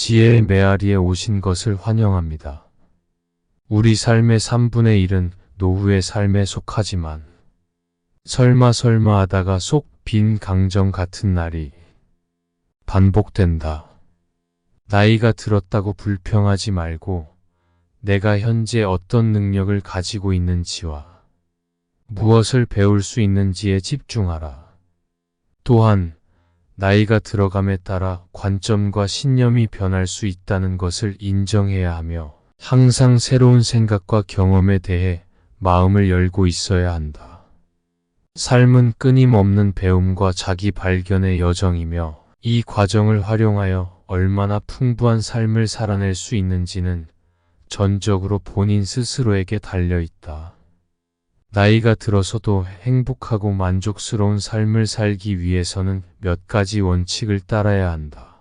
지혜의 메아리에 오신 것을 환영합니다. 우리 삶의 3분의 1은 노후의 삶에 속하지만 설마 하다가 속 빈 강정 같은 날이 반복된다. 나이가 들었다고 불평하지 말고 내가 현재 어떤 능력을 가지고 있는지와 무엇을 배울 수 있는지에 집중하라. 또한 나이가 들어감에 따라 관점과 신념이 변할 수 있다는 것을 인정해야 하며 항상 새로운 생각과 경험에 대해 마음을 열고 있어야 한다. 삶은 끊임없는 배움과 자기 발견의 여정이며 이 과정을 활용하여 얼마나 풍부한 삶을 살아낼 수 있는지는 전적으로 본인 스스로에게 달려있다. 나이가 들어서도 행복하고 만족스러운 삶을 살기 위해서는 몇 가지 원칙을 따라야 한다.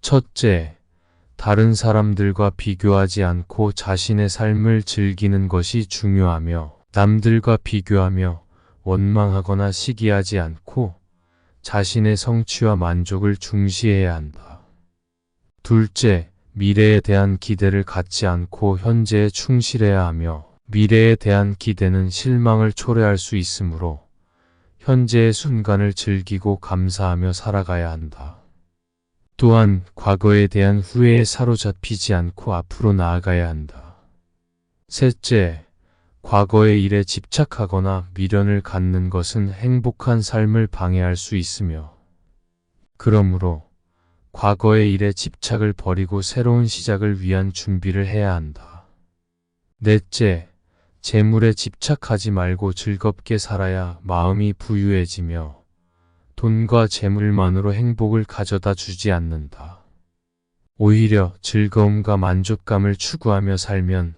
첫째, 다른 사람들과 비교하지 않고 자신의 삶을 즐기는 것이 중요하며 남들과 비교하며 원망하거나 시기하지 않고 자신의 성취와 만족을 중시해야 한다. 둘째, 미래에 대한 기대를 갖지 않고 현재에 충실해야 하며 미래에 대한 기대는 실망을 초래할 수 있으므로 현재의 순간을 즐기고 감사하며 살아가야 한다. 또한 과거에 대한 후회에 사로잡히지 않고 앞으로 나아가야 한다. 셋째, 과거의 일에 집착하거나 미련을 갖는 것은 행복한 삶을 방해할 수 있으며 그러므로 과거의 일에 집착을 버리고 새로운 시작을 위한 준비를 해야 한다. 넷째, 재물에 집착하지 말고 즐겁게 살아야 마음이 부유해지며 돈과 재물만으로 행복을 가져다 주지 않는다. 오히려 즐거움과 만족감을 추구하며 살면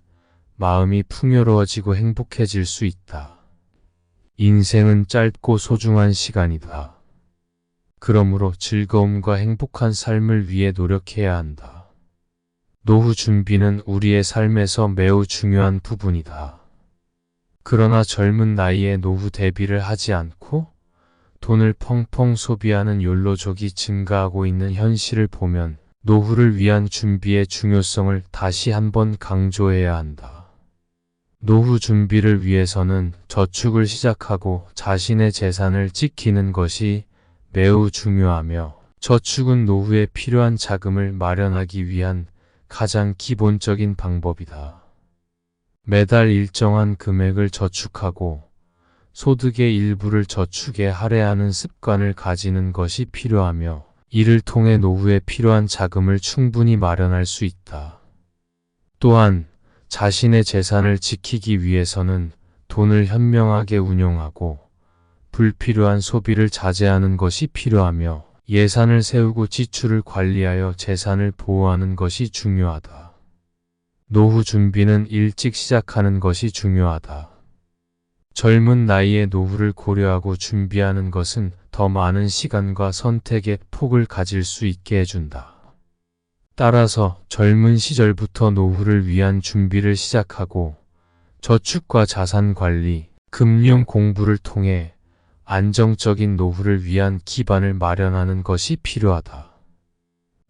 마음이 풍요로워지고 행복해질 수 있다. 인생은 짧고 소중한 시간이다. 그러므로 즐거움과 행복한 삶을 위해 노력해야 한다. 노후 준비는 우리의 삶에서 매우 중요한 부분이다. 그러나 젊은 나이에 노후 대비를 하지 않고 돈을 펑펑 소비하는 욜로족이 증가하고 있는 현실을 보면 노후를 위한 준비의 중요성을 다시 한번 강조해야 한다. 노후 준비를 위해서는 저축을 시작하고 자신의 재산을 지키는 것이 매우 중요하며 저축은 노후에 필요한 자금을 마련하기 위한 가장 기본적인 방법이다. 매달 일정한 금액을 저축하고 소득의 일부를 저축에 할애하는 습관을 가지는 것이 필요하며 이를 통해 노후에 필요한 자금을 충분히 마련할 수 있다. 또한 자신의 재산을 지키기 위해서는 돈을 현명하게 운용하고 불필요한 소비를 자제하는 것이 필요하며 예산을 세우고 지출을 관리하여 재산을 보호하는 것이 중요하다. 노후 준비는 일찍 시작하는 것이 중요하다. 젊은 나이에 노후를 고려하고 준비하는 것은 더 많은 시간과 선택의 폭을 가질 수 있게 해준다. 따라서 젊은 시절부터 노후를 위한 준비를 시작하고 저축과 자산 관리, 금융 공부를 통해 안정적인 노후를 위한 기반을 마련하는 것이 필요하다.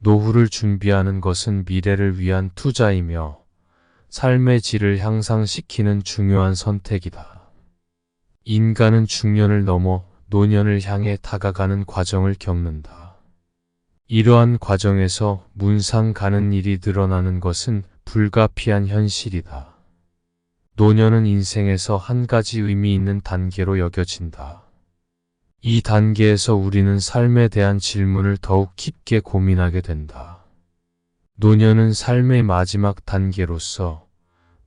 노후를 준비하는 것은 미래를 위한 투자이며 삶의 질을 향상시키는 중요한 선택이다. 인간은 중년을 넘어 노년을 향해 다가가는 과정을 겪는다. 이러한 과정에서 문상 가는 일이 늘어나는 것은 불가피한 현실이다. 노년은 인생에서 한 가지 의미 있는 단계로 여겨진다. 이 단계에서 우리는 삶에 대한 질문을 더욱 깊게 고민하게 된다. 노년은 삶의 마지막 단계로서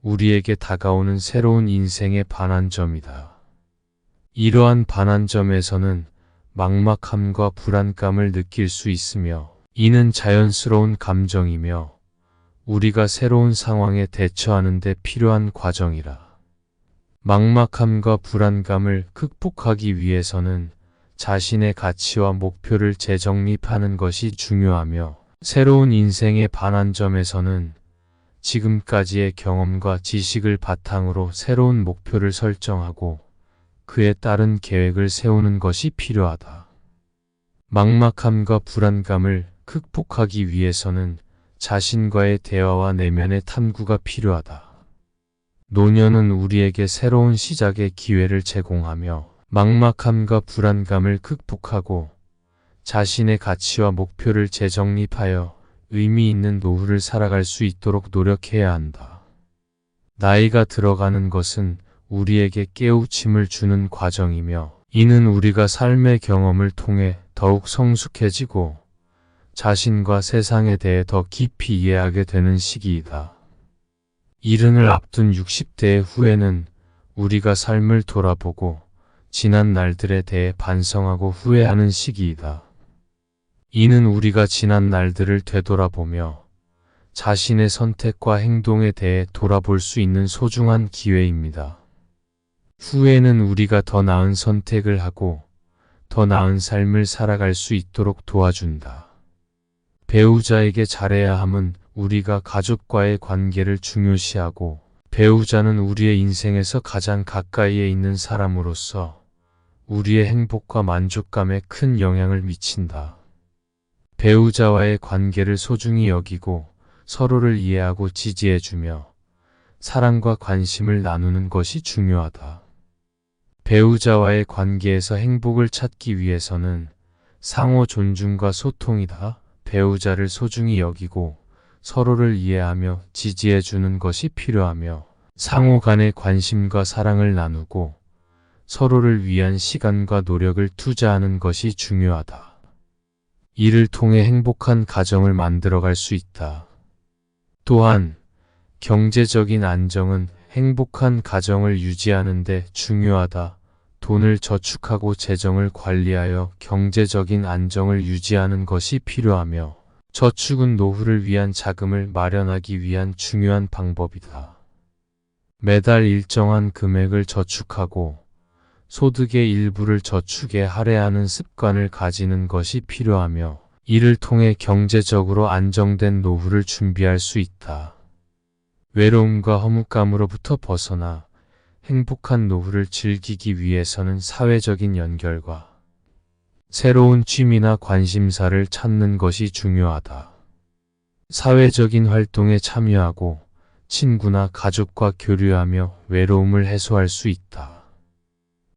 우리에게 다가오는 새로운 인생의 반환점이다. 이러한 반환점에서는 막막함과 불안감을 느낄 수 있으며 이는 자연스러운 감정이며 우리가 새로운 상황에 대처하는 데 필요한 과정이라. 막막함과 불안감을 극복하기 위해서는 자신의 가치와 목표를 재정립하는 것이 중요하며 새로운 인생의 반환점에서는 지금까지의 경험과 지식을 바탕으로 새로운 목표를 설정하고 그에 따른 계획을 세우는 것이 필요하다. 막막함과 불안감을 극복하기 위해서는 자신과의 대화와 내면의 탐구가 필요하다. 노년은 우리에게 새로운 시작의 기회를 제공하며 막막함과 불안감을 극복하고 자신의 가치와 목표를 재정립하여 의미 있는 노후를 살아갈 수 있도록 노력해야 한다. 나이가 들어가는 것은 우리에게 깨우침을 주는 과정이며 이는 우리가 삶의 경험을 통해 더욱 성숙해지고 자신과 세상에 대해 더 깊이 이해하게 되는 시기이다. 이른을 앞둔 60대의 후에는 우리가 삶을 돌아보고 지난 날들에 대해 반성하고 후회하는 시기이다. 이는 우리가 지난 날들을 되돌아보며 자신의 선택과 행동에 대해 돌아볼 수 있는 소중한 기회입니다. 후회는 우리가 더 나은 선택을 하고 더 나은 삶을 살아갈 수 있도록 도와준다. 배우자에게 잘해야 함은 우리가 가족과의 관계를 중요시하고 배우자는 우리의 인생에서 가장 가까이에 있는 사람으로서 우리의 행복과 만족감에 큰 영향을 미친다. 배우자와의 관계를 소중히 여기고 서로를 이해하고 지지해주며 사랑과 관심을 나누는 것이 중요하다. 배우자와의 관계에서 행복을 찾기 위해서는 상호 존중과 소통이다. 배우자를 소중히 여기고 서로를 이해하며 지지해주는 것이 필요하며 상호 간의 관심과 사랑을 나누고 서로를 위한 시간과 노력을 투자하는 것이 중요하다. 이를 통해 행복한 가정을 만들어갈 수 있다. 또한 경제적인 안정은 행복한 가정을 유지하는 데 중요하다. 돈을 저축하고 재정을 관리하여 경제적인 안정을 유지하는 것이 필요하며 저축은 노후를 위한 자금을 마련하기 위한 중요한 방법이다. 매달 일정한 금액을 저축하고 소득의 일부를 저축에 할애하는 습관을 가지는 것이 필요하며 이를 통해 경제적으로 안정된 노후를 준비할 수 있다. 외로움과 허무감으로부터 벗어나 행복한 노후를 즐기기 위해서는 사회적인 연결과 새로운 취미나 관심사를 찾는 것이 중요하다. 사회적인 활동에 참여하고 친구나 가족과 교류하며 외로움을 해소할 수 있다.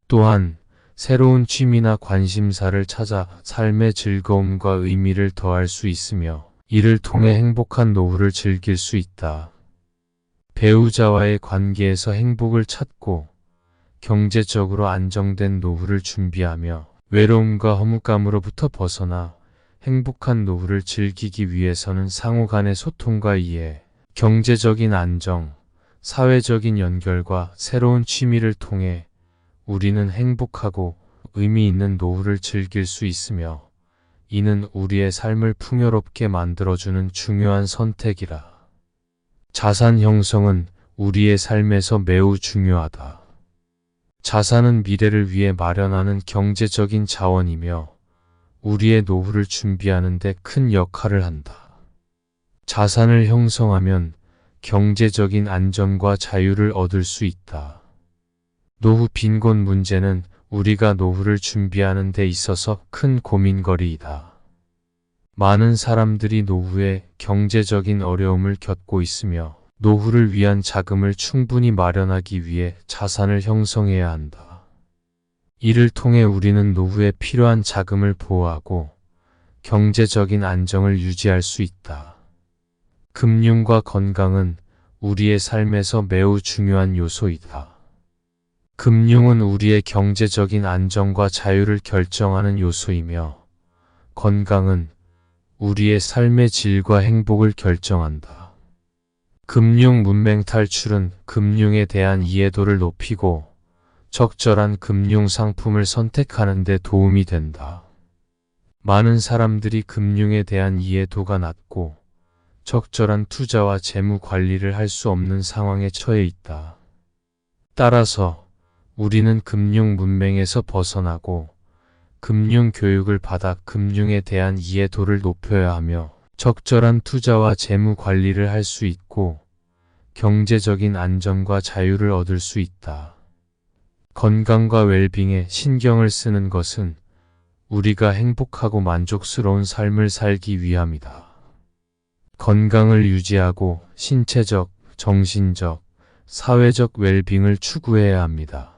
또한 새로운 취미나 관심사를 찾아 삶의 즐거움과 의미를 더할 수 있으며 이를 통해 행복한 노후를 즐길 수 있다. 배우자와의 관계에서 행복을 찾고 경제적으로 안정된 노후를 준비하며 외로움과 허무감으로부터 벗어나 행복한 노후를 즐기기 위해서는 상호 간의 소통과 이해, 경제적인 안정, 사회적인 연결과 새로운 취미를 통해 우리는 행복하고 의미 있는 노후를 즐길 수 있으며 이는 우리의 삶을 풍요롭게 만들어주는 중요한 선택이라. 자산 형성은 우리의 삶에서 매우 중요하다. 자산은 미래를 위해 마련하는 경제적인 자원이며 우리의 노후를 준비하는 데 큰 역할을 한다. 자산을 형성하면 경제적인 안정과 자유를 얻을 수 있다. 노후 빈곤 문제는 우리가 노후를 준비하는 데 있어서 큰 고민거리이다. 많은 사람들이 노후에 경제적인 어려움을 겪고 있으며 노후를 위한 자금을 충분히 마련하기 위해 자산을 형성해야 한다. 이를 통해 우리는 노후에 필요한 자금을 보호하고 경제적인 안정을 유지할 수 있다. 금융과 건강은 우리의 삶에서 매우 중요한 요소이다. 금융은 우리의 경제적인 안정과 자유를 결정하는 요소이며 건강은 우리의 삶의 질과 행복을 결정한다. 금융 문맹 탈출은 금융에 대한 이해도를 높이고 적절한 금융 상품을 선택하는 데 도움이 된다. 많은 사람들이 금융에 대한 이해도가 낮고 적절한 투자와 재무 관리를 할 수 없는 상황에 처해 있다. 따라서 우리는 금융 문맹에서 벗어나고 금융 교육을 받아 금융에 대한 이해도를 높여야 하며 적절한 투자와 재무 관리를 할 수 있고 경제적인 안정과 자유를 얻을 수 있다. 건강과 웰빙에 신경을 쓰는 것은 우리가 행복하고 만족스러운 삶을 살기 위함이다. 건강을 유지하고 신체적, 정신적, 사회적 웰빙을 추구해야 합니다.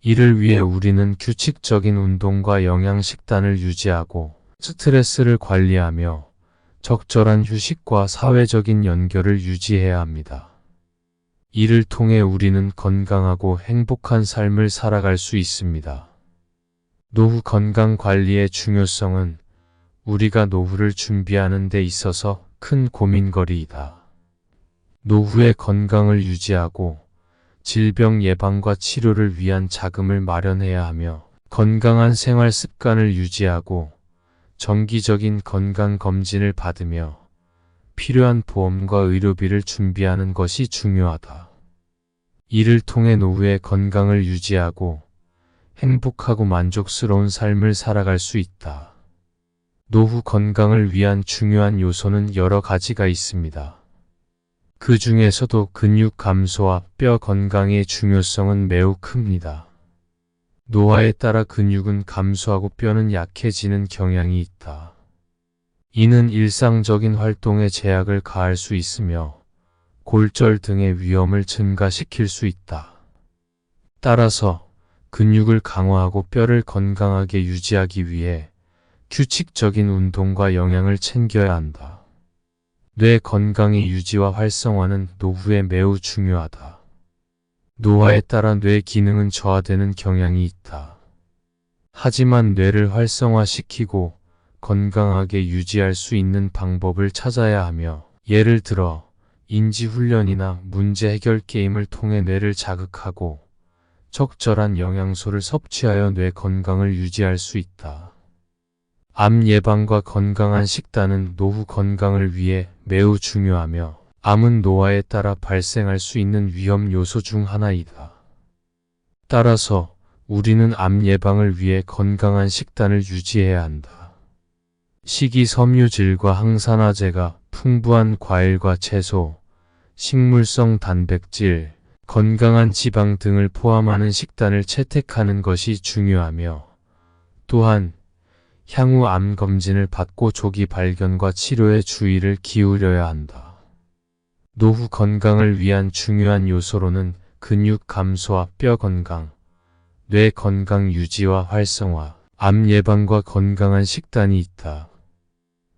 이를 위해 우리는 규칙적인 운동과 영양 식단을 유지하고 스트레스를 관리하며 적절한 휴식과 사회적인 연결을 유지해야 합니다. 이를 통해 우리는 건강하고 행복한 삶을 살아갈 수 있습니다. 노후 건강 관리의 중요성은 우리가 노후를 준비하는 데 있어서 큰 고민거리이다. 노후의 건강을 유지하고 질병 예방과 치료를 위한 자금을 마련해야 하며 건강한 생활 습관을 유지하고 정기적인 건강검진을 받으며 필요한 보험과 의료비를 준비하는 것이 중요하다. 이를 통해 노후의 건강을 유지하고 행복하고 만족스러운 삶을 살아갈 수 있다. 노후 건강을 위한 중요한 요소는 여러 가지가 있습니다. 그 중에서도 근육 감소와 뼈 건강의 중요성은 매우 큽니다. 노화에 따라 근육은 감소하고 뼈는 약해지는 경향이 있다. 이는 일상적인 활동에 제약을 가할 수 있으며 골절 등의 위험을 증가시킬 수 있다. 따라서 근육을 강화하고 뼈를 건강하게 유지하기 위해 규칙적인 운동과 영양을 챙겨야 한다. 뇌 건강의 유지와 활성화는 노후에 매우 중요하다. 노화에 따라 뇌 기능은 저하되는 경향이 있다. 하지만 뇌를 활성화시키고 건강하게 유지할 수 있는 방법을 찾아야 하며, 예를 들어 인지훈련이나 문제 해결 게임을 통해 뇌를 자극하고 적절한 영양소를 섭취하여 뇌 건강을 유지할 수 있다. 암 예방과 건강한 식단은 노후 건강을 위해 매우 중요하며, 암은 노화에 따라 발생할 수 있는 위험 요소 중 하나이다. 따라서 우리는 암 예방을 위해 건강한 식단을 유지해야 한다. 식이섬유질과 항산화제가 풍부한 과일과 채소, 식물성 단백질, 건강한 지방 등을 포함하는 식단을 채택하는 것이 중요하며, 또한 향후 암 검진을 받고 조기 발견과 치료에 주의를 기울여야 한다. 노후 건강을 위한 중요한 요소로는 근육 감소와 뼈 건강, 뇌 건강 유지와 활성화, 암 예방과 건강한 식단이 있다.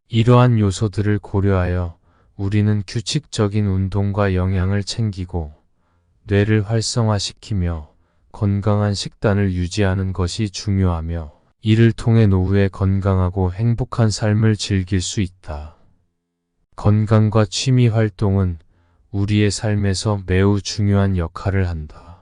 이러한 요소들을 고려하여 우리는 규칙적인 운동과 영양을 챙기고 뇌를 활성화시키며 건강한 식단을 유지하는 것이 중요하며, 이를 통해 노후에 건강하고 행복한 삶을 즐길 수 있다. 건강과 취미 활동은 우리의 삶에서 매우 중요한 역할을 한다.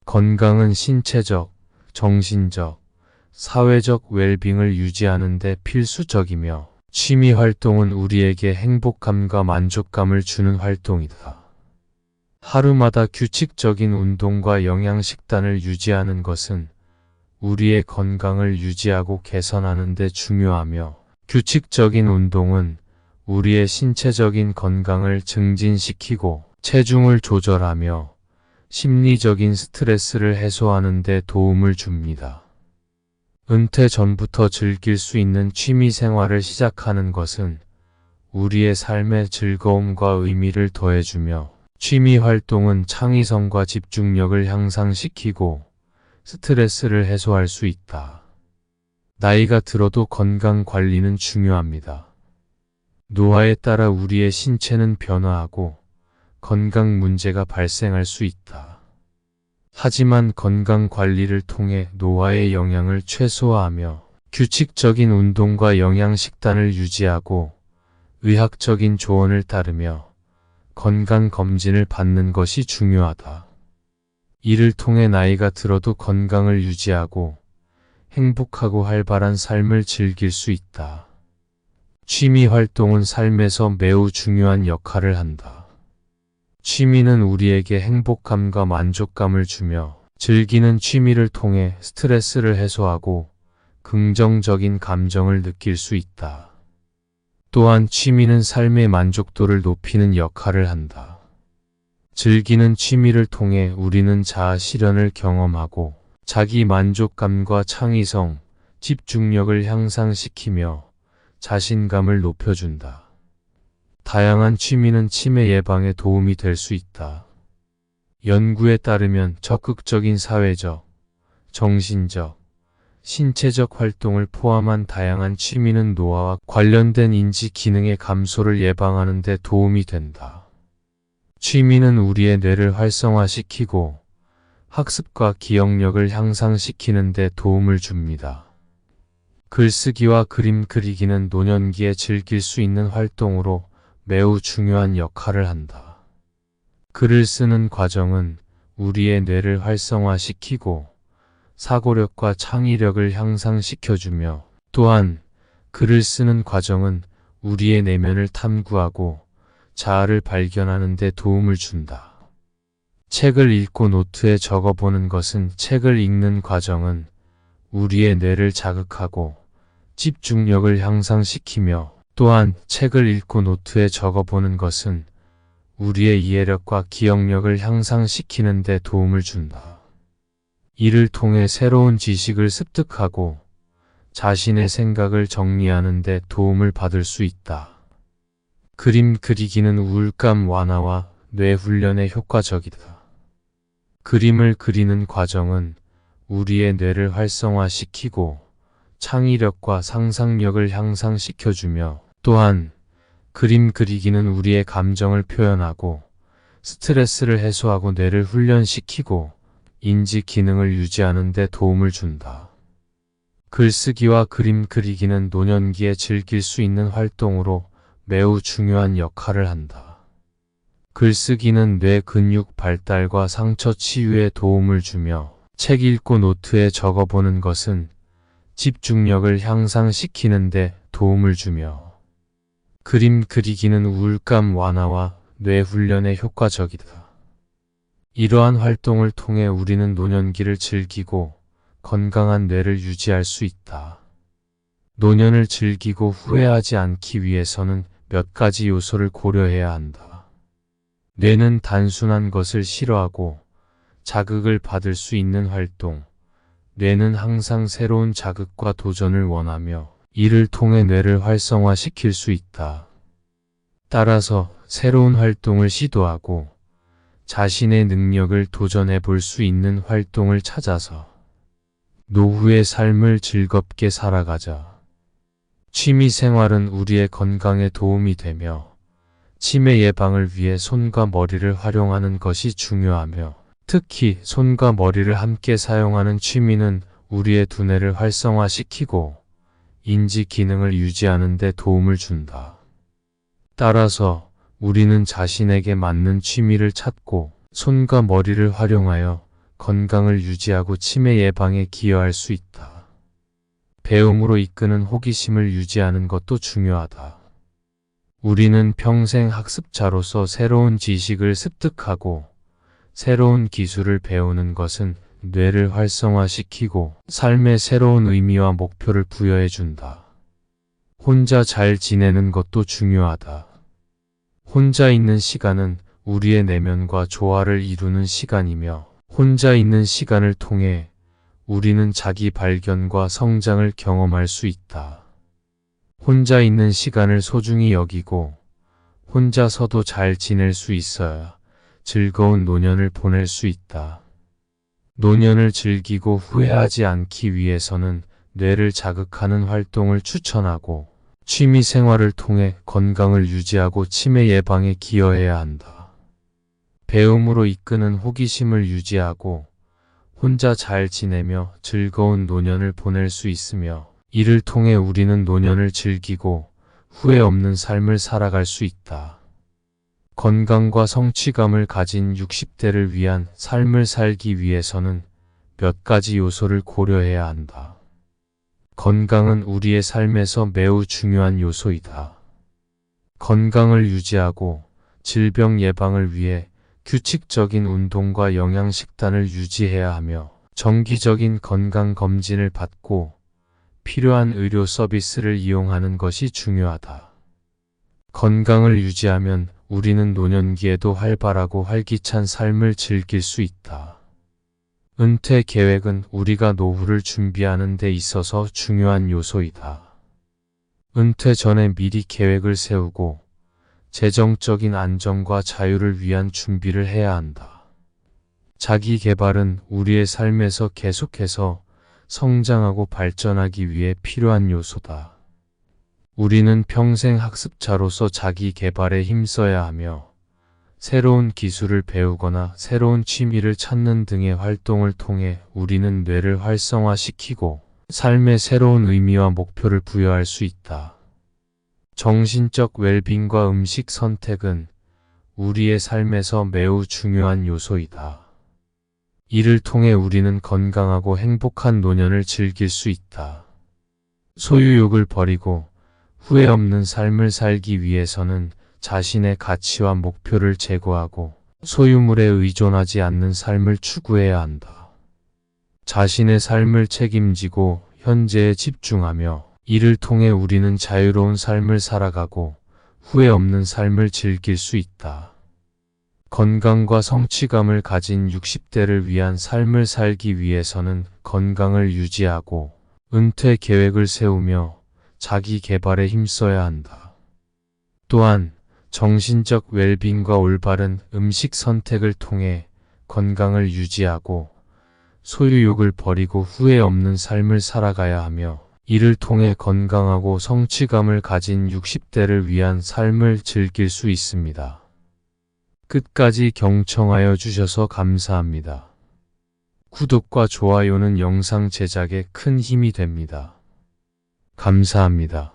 건강은 신체적, 정신적, 사회적 웰빙을 유지하는 데 필수적이며, 취미 활동은 우리에게 행복감과 만족감을 주는 활동이다. 하루마다 규칙적인 운동과 영양 식단을 유지하는 것은 우리의 건강을 유지하고 개선하는 데 중요하며, 규칙적인 운동은 우리의 신체적인 건강을 증진시키고 체중을 조절하며 심리적인 스트레스를 해소하는 데 도움을 줍니다. 은퇴 전부터 즐길 수 있는 취미 생활을 시작하는 것은 우리의 삶에 즐거움과 의미를 더해주며, 취미 활동은 창의성과 집중력을 향상시키고 스트레스를 해소할 수 있다. 나이가 들어도 건강 관리는 중요합니다. 노화에 따라 우리의 신체는 변화하고 건강 문제가 발생할 수 있다. 하지만 건강 관리를 통해 노화의 영향을 최소화하며 규칙적인 운동과 영양 식단을 유지하고 의학적인 조언을 따르며 건강 검진을 받는 것이 중요하다. 이를 통해 나이가 들어도 건강을 유지하고 행복하고 활발한 삶을 즐길 수 있다. 취미 활동은 삶에서 매우 중요한 역할을 한다. 취미는 우리에게 행복감과 만족감을 주며, 즐기는 취미를 통해 스트레스를 해소하고 긍정적인 감정을 느낄 수 있다. 또한 취미는 삶의 만족도를 높이는 역할을 한다. 즐기는 취미를 통해 우리는 자아 실현을 경험하고 자기 만족감과 창의성, 집중력을 향상시키며 자신감을 높여준다. 다양한 취미는 치매 예방에 도움이 될 수 있다. 연구에 따르면 적극적인 사회적, 정신적, 신체적 활동을 포함한 다양한 취미는 노화와 관련된 인지 기능의 감소를 예방하는 데 도움이 된다. 취미는 우리의 뇌를 활성화시키고 학습과 기억력을 향상시키는 데 도움을 줍니다. 글쓰기와 그림 그리기는 노년기에 즐길 수 있는 활동으로 매우 중요한 역할을 한다. 글을 쓰는 과정은 우리의 뇌를 활성화시키고 사고력과 창의력을 향상시켜주며, 또한 글을 쓰는 과정은 우리의 내면을 탐구하고 자아를 발견하는 데 도움을 준다. 책을 읽고 노트에 적어보는 것은 책을 읽는 과정은 우리의 뇌를 자극하고 집중력을 향상시키며, 또한 책을 읽고 노트에 적어보는 것은 우리의 이해력과 기억력을 향상시키는 데 도움을 준다. 이를 통해 새로운 지식을 습득하고 자신의 생각을 정리하는 데 도움을 받을 수 있다. 그림 그리기는 우울감 완화와 뇌 훈련에 효과적이다. 그림을 그리는 과정은 우리의 뇌를 활성화시키고 창의력과 상상력을 향상시켜주며, 또한 그림 그리기는 우리의 감정을 표현하고 스트레스를 해소하고 뇌를 훈련시키고 인지 기능을 유지하는 데 도움을 준다. 글쓰기와 그림 그리기는 노년기에 즐길 수 있는 활동으로 매우 중요한 역할을 한다. 글쓰기는 뇌 근육 발달과 상처 치유에 도움을 주며, 책 읽고 노트에 적어보는 것은 집중력을 향상시키는 데 도움을 주며, 그림 그리기는 우울감 완화와 뇌 훈련에 효과적이다. 이러한 활동을 통해 우리는 노년기를 즐기고 건강한 뇌를 유지할 수 있다. 노년을 즐기고 후회하지 않기 위해서는 몇 가지 요소를 고려해야 한다. 뇌는 단순한 것을 싫어하고 자극을 받을 수 있는 활동, 뇌는 항상 새로운 자극과 도전을 원하며 이를 통해 뇌를 활성화시킬 수 있다. 따라서 새로운 활동을 시도하고 자신의 능력을 도전해 볼 수 있는 활동을 찾아서 노후의 삶을 즐겁게 살아가자. 취미 생활은 우리의 건강에 도움이 되며 치매 예방을 위해 손과 머리를 활용하는 것이 중요하며, 특히 손과 머리를 함께 사용하는 취미는 우리의 두뇌를 활성화시키고 인지 기능을 유지하는 데 도움을 준다. 따라서 우리는 자신에게 맞는 취미를 찾고 손과 머리를 활용하여 건강을 유지하고 치매 예방에 기여할 수 있다. 배움으로 이끄는 호기심을 유지하는 것도 중요하다. 우리는 평생 학습자로서 새로운 지식을 습득하고 새로운 기술을 배우는 것은 뇌를 활성화시키고 삶의 새로운 의미와 목표를 부여해 준다. 혼자 잘 지내는 것도 중요하다. 혼자 있는 시간은 우리의 내면과 조화를 이루는 시간이며, 혼자 있는 시간을 통해 우리는 자기 발견과 성장을 경험할 수 있다. 혼자 있는 시간을 소중히 여기고 혼자서도 잘 지낼 수 있어야 즐거운 노년을 보낼 수 있다. 노년을 즐기고 후회하지 않기 위해서는 뇌를 자극하는 활동을 추천하고 취미 생활을 통해 건강을 유지하고 치매 예방에 기여해야 한다. 배움으로 이끄는 호기심을 유지하고 혼자 잘 지내며 즐거운 노년을 보낼 수 있으며, 이를 통해 우리는 노년을 즐기고 후회 없는 삶을 살아갈 수 있다. 건강과 성취감을 가진 60대를 위한 삶을 살기 위해서는 몇 가지 요소를 고려해야 한다. 건강은 우리의 삶에서 매우 중요한 요소이다. 건강을 유지하고 질병 예방을 위해 규칙적인 운동과 영양식단을 유지해야 하며 정기적인 건강검진을 받고 필요한 의료 서비스를 이용하는 것이 중요하다. 건강을 유지하면 우리는 노년기에도 활발하고 활기찬 삶을 즐길 수 있다. 은퇴 계획은 우리가 노후를 준비하는 데 있어서 중요한 요소이다. 은퇴 전에 미리 계획을 세우고 재정적인 안정과 자유를 위한 준비를 해야 한다. 자기 개발은 우리의 삶에서 계속해서 성장하고 발전하기 위해 필요한 요소다. 우리는 평생 학습자로서 자기 개발에 힘써야 하며 새로운 기술을 배우거나 새로운 취미를 찾는 등의 활동을 통해 우리는 뇌를 활성화시키고 삶의 새로운 의미와 목표를 부여할 수 있다. 정신적 웰빙과 음식 선택은 우리의 삶에서 매우 중요한 요소이다. 이를 통해 우리는 건강하고 행복한 노년을 즐길 수 있다. 소유욕을 버리고 후회 없는 삶을 살기 위해서는 자신의 가치와 목표를 제고하고 소유물에 의존하지 않는 삶을 추구해야 한다. 자신의 삶을 책임지고 현재에 집중하며 이를 통해 우리는 자유로운 삶을 살아가고 후회 없는 삶을 즐길 수 있다. 건강과 성취감을 가진 60대를 위한 삶을 살기 위해서는 건강을 유지하고 은퇴 계획을 세우며 자기 개발에 힘써야 한다. 또한 정신적 웰빙과 올바른 음식 선택을 통해 건강을 유지하고 소유욕을 버리고 후회 없는 삶을 살아가야 하며 이를 통해 건강하고 성취감을 가진 60대를 위한 삶을 즐길 수 있습니다. 끝까지 경청하여 주셔서 감사합니다. 구독과 좋아요는 영상 제작에 큰 힘이 됩니다. 감사합니다.